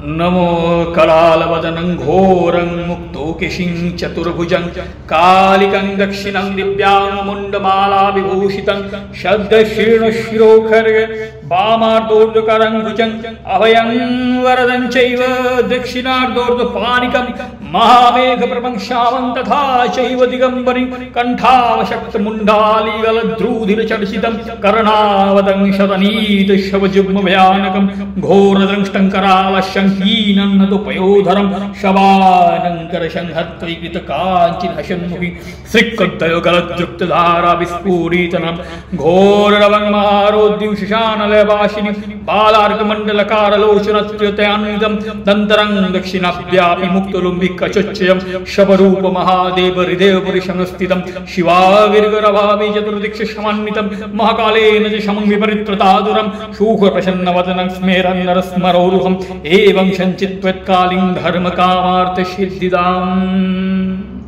नमो करालवदनं घोरं मुक्तोकेशिं चतुर्भुजं कालिकं दक्षिणं दिव्यां मुण्डमाला विभूषितं शब्दशीर्णशिरोखर वामार्धोर्ध्वकरं भुजं अभयं वरदं चैव दक्षिणार्धोर्ध्वपाणिकं महामेघप्रभं श्यामं तथा चैव दिगम्बरीं कण्ठावशक्तमुण्डालीगलद्रूधिरचर्चितं कर्णावतं शतनीतशवजुग्मभयानकं घोरदंष्टं करालशङ्कीनं नतोपयोधरं शवानङ्करशंहत्वैकृतकाञ्चिनशन्मुखी श्रीकद्धयोगलदृप्तधाराविस्फुरितनं घोररवन्महारोद्धिं शशानलयवासिनीं बालार्कमण्डलकारलोचनत्युतयान्वितं दन्तरं दक्षिणाभ्यापि मुक्तलुम्बिकचोच्चयं शबरूपमहादेव हृदयपुरुषं स्थितं शिवाविर्गरभावि चतुर्दिक्षसमन्वितं महाकालेन च शमं विपरीततादुरं शूखप्रसन्नवदनं स्मेरन् नरस्मरोरुहम् एवं सञ्चित्वत्कालीं धर्मकामार्थसिद्धिदाम्।